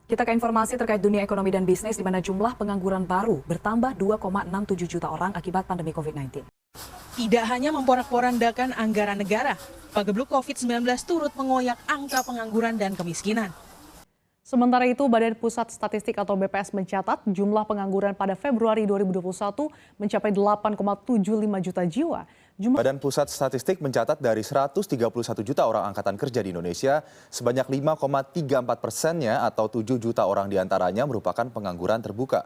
Kita ke informasi terkait dunia ekonomi dan bisnis di mana jumlah pengangguran baru bertambah 2,67 juta orang akibat pandemi COVID-19. Tidak hanya memporak-porandakan anggaran negara, pagebluk COVID-19 turut mengoyak angka pengangguran dan kemiskinan. Sementara itu, Badan Pusat Statistik atau BPS mencatat jumlah pengangguran pada Februari 2021 mencapai 8,75 juta jiwa. Badan Pusat Statistik mencatat dari 131 juta orang angkatan kerja di Indonesia, sebanyak 5,34%-nya atau 7 juta orang diantaranya merupakan pengangguran terbuka.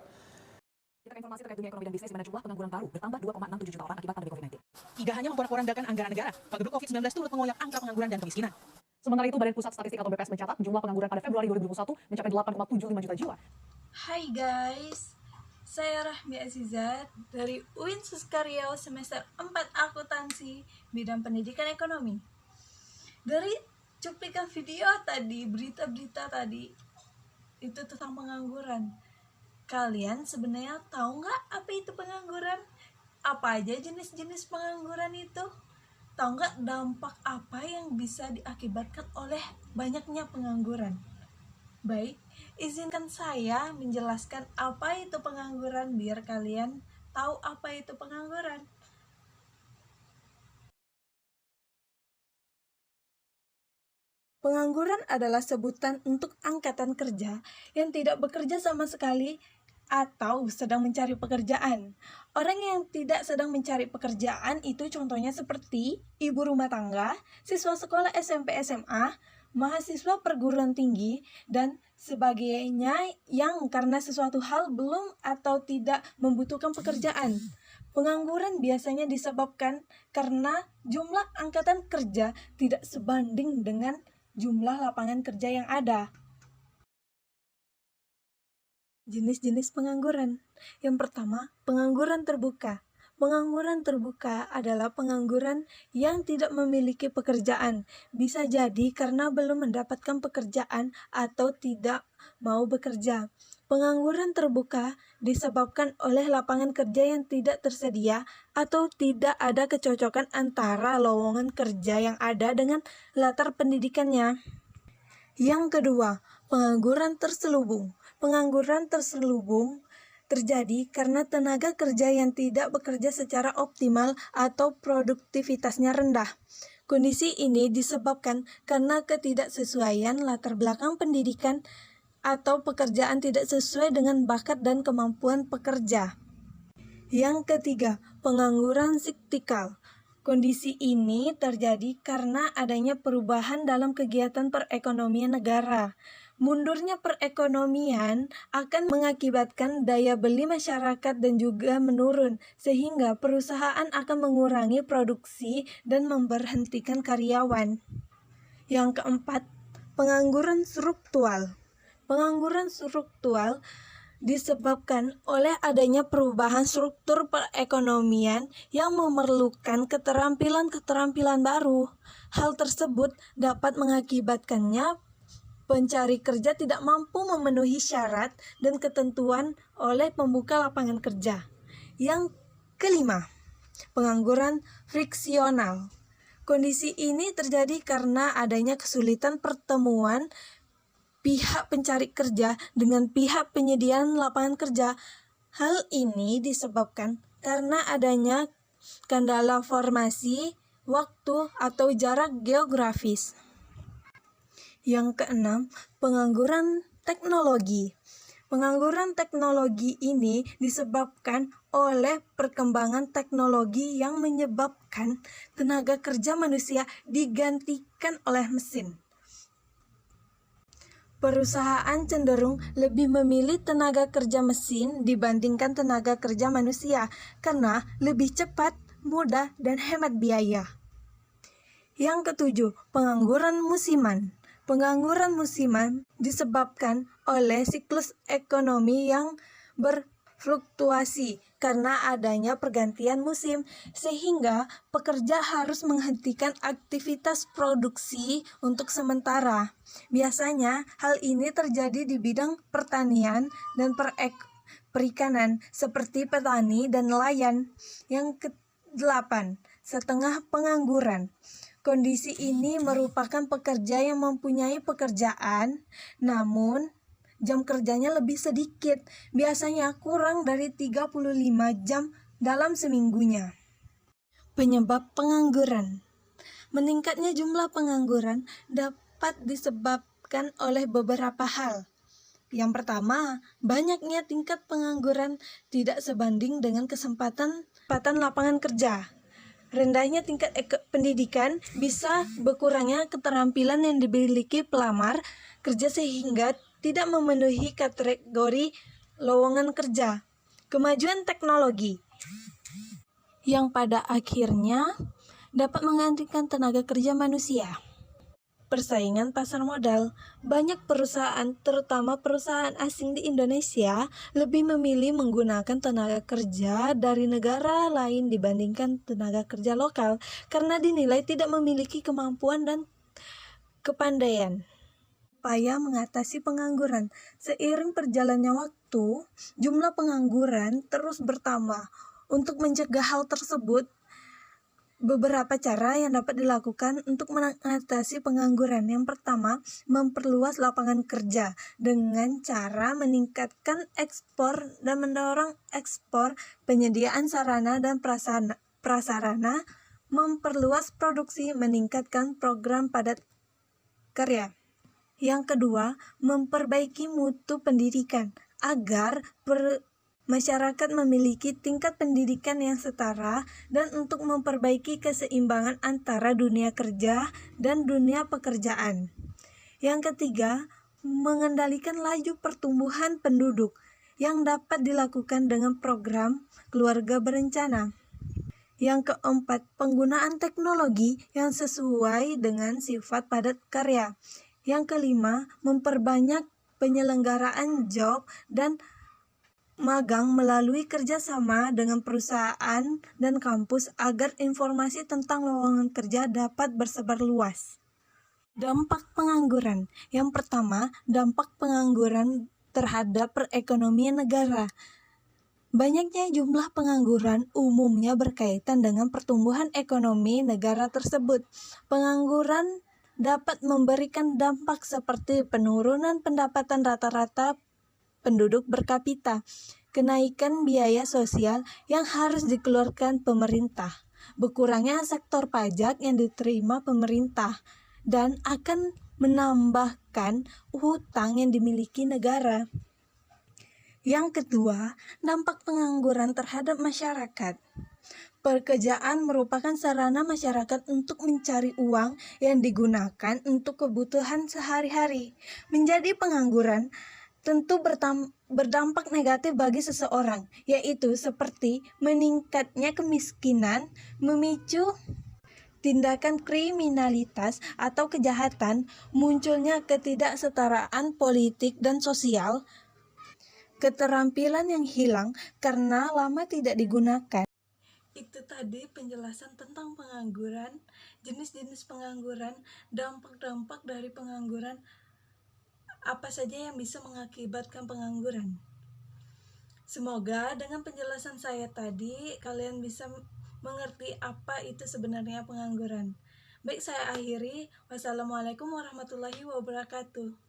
Kita ke informasi terkait dunia ekonomi dan bisnis di mana jumlah pengangguran baru bertambah 2,67 juta orang akibat pandemi COVID-19. Tidak hanya memporak-porandakan anggaran negara, pagebluk COVID-19 turut mengoyak angka pengangguran dan kemiskinan. Sementara itu, Badan Pusat Statistik atau BPS mencatat jumlah pengangguran pada Februari 2021 mencapai 8,75 juta jiwa. Hai guys, saya Rahmi Azizat dari UIN Suskaryao semester 4 akuntansi bidang pendidikan ekonomi. Dari cuplikan video tadi, berita-berita tadi, itu tentang pengangguran. Kalian sebenarnya tahu nggak apa itu pengangguran? Apa aja jenis-jenis pengangguran itu? Tahu nggak dampak apa yang bisa diakibatkan oleh banyaknya pengangguran? Baik, izinkan saya menjelaskan apa itu pengangguran biar kalian tahu apa itu pengangguran. Pengangguran adalah sebutan untuk angkatan kerja yang tidak bekerja sama sekali atau sedang mencari pekerjaan. Orang yang tidak sedang mencari pekerjaan itu contohnya seperti ibu rumah tangga, siswa sekolah SMP SMA, mahasiswa perguruan tinggi, dan sebagainya yang karena sesuatu hal belum atau tidak membutuhkan pekerjaan. Pengangguran biasanya disebabkan karena jumlah angkatan kerja tidak sebanding dengan jumlah lapangan kerja yang ada. Jenis-jenis pengangguran. Yang pertama, pengangguran terbuka. Pengangguran terbuka adalah pengangguran yang tidak memiliki pekerjaan. Bisa jadi karena belum mendapatkan pekerjaan atau tidak mau bekerja. Pengangguran terbuka disebabkan oleh lapangan kerja yang tidak tersedia atau tidak ada kecocokan antara lowongan kerja yang ada dengan latar pendidikannya. Yang kedua, pengangguran terselubung. Pengangguran terselubung terjadi karena tenaga kerja yang tidak bekerja secara optimal atau produktivitasnya rendah. Kondisi ini disebabkan karena ketidaksesuaian latar belakang pendidikan atau pekerjaan tidak sesuai dengan bakat dan kemampuan pekerja. Yang ketiga, pengangguran siklikal. Kondisi ini terjadi karena adanya perubahan dalam kegiatan perekonomian negara. Mundurnya perekonomian akan mengakibatkan daya beli masyarakat dan juga menurun, sehingga perusahaan akan mengurangi produksi dan memberhentikan karyawan. Yang keempat, pengangguran struktural. Pengangguran struktural disebabkan oleh adanya perubahan struktur perekonomian yang memerlukan keterampilan-keterampilan baru. Hal tersebut dapat mengakibatkannya pencari kerja tidak mampu memenuhi syarat dan ketentuan oleh pembuka lapangan kerja. Yang kelima, pengangguran friksional. Kondisi ini terjadi karena adanya kesulitan pertemuan pihak pencari kerja dengan pihak penyediaan lapangan kerja. Hal ini disebabkan karena adanya kendala formasi, waktu, atau jarak geografis. Yang keenam, pengangguran teknologi. Pengangguran teknologi ini disebabkan oleh perkembangan teknologi yang menyebabkan tenaga kerja manusia digantikan oleh mesin. Perusahaan cenderung lebih memilih tenaga kerja mesin dibandingkan tenaga kerja manusia karena lebih cepat, mudah, dan hemat biaya. Yang ketujuh, pengangguran musiman. Pengangguran musiman disebabkan oleh siklus ekonomi yang berfluktuasi karena adanya pergantian musim, sehingga pekerja harus menghentikan aktivitas produksi untuk sementara. Biasanya hal ini terjadi di bidang pertanian dan perikanan seperti petani dan nelayan. Yang kedelapan, setengah pengangguran. Kondisi ini merupakan pekerja yang mempunyai pekerjaan, namun jam kerjanya lebih sedikit, biasanya kurang dari 35 jam dalam seminggunya. Penyebab pengangguran. Meningkatnya jumlah pengangguran dapat disebabkan oleh beberapa hal. Yang pertama, banyaknya tingkat pengangguran tidak sebanding dengan kesempatan lapangan kerja. Rendahnya tingkat pendidikan bisa berkurangnya keterampilan yang dimiliki pelamar kerja sehingga tidak memenuhi kategori lowongan kerja. Kemajuan teknologi yang pada akhirnya dapat menggantikan tenaga kerja manusia. Persaingan pasar modal. Banyak perusahaan, terutama perusahaan asing di Indonesia, lebih memilih menggunakan tenaga kerja dari negara lain dibandingkan tenaga kerja lokal karena dinilai tidak memiliki kemampuan dan kepandaian. Upaya mengatasi pengangguran. Seiring berjalannya waktu, jumlah pengangguran terus bertambah. Untuk mencegah hal tersebut, beberapa cara yang dapat dilakukan untuk mengatasi pengangguran. Yang pertama, memperluas lapangan kerja dengan cara meningkatkan ekspor dan mendorong ekspor, penyediaan sarana dan prasarana, memperluas produksi, meningkatkan program padat karya. Yang kedua, memperbaiki mutu pendidikan agar masyarakat memiliki tingkat pendidikan yang setara dan untuk memperbaiki keseimbangan antara dunia kerja dan dunia pekerjaan. Yang ketiga, mengendalikan laju pertumbuhan penduduk yang dapat dilakukan dengan program keluarga berencana. Yang keempat, penggunaan teknologi yang sesuai dengan sifat padat karya. Yang kelima, memperbanyak penyelenggaraan job dan magang melalui kerjasama dengan perusahaan dan kampus agar informasi tentang lowongan kerja dapat bersebar luas. Dampak pengangguran. Yang pertama, dampak pengangguran terhadap perekonomian negara. Banyaknya jumlah pengangguran umumnya berkaitan dengan pertumbuhan ekonomi negara tersebut. Pengangguran dapat memberikan dampak seperti penurunan pendapatan rata-rata penduduk berkapita, kenaikan biaya sosial yang harus dikeluarkan pemerintah, berkurangnya sektor pajak yang diterima pemerintah, dan akan menambahkan hutang yang dimiliki negara. Yang kedua, dampak pengangguran terhadap masyarakat. Pekerjaan merupakan sarana masyarakat untuk mencari uang yang digunakan untuk kebutuhan sehari-hari. Menjadi pengangguran tentu berdampak negatif bagi seseorang, yaitu seperti meningkatnya kemiskinan, memicu tindakan kriminalitas atau kejahatan, munculnya ketidaksetaraan politik dan sosial, keterampilan yang hilang karena lama tidak digunakan. Itu tadi penjelasan tentang pengangguran, jenis-jenis pengangguran, dampak-dampak dari pengangguran, apa saja yang bisa mengakibatkan pengangguran. Semoga dengan penjelasan saya tadi kalian bisa mengerti apa itu sebenarnya pengangguran. Baik, saya akhiri. Wassalamualaikum warahmatullahi wabarakatuh.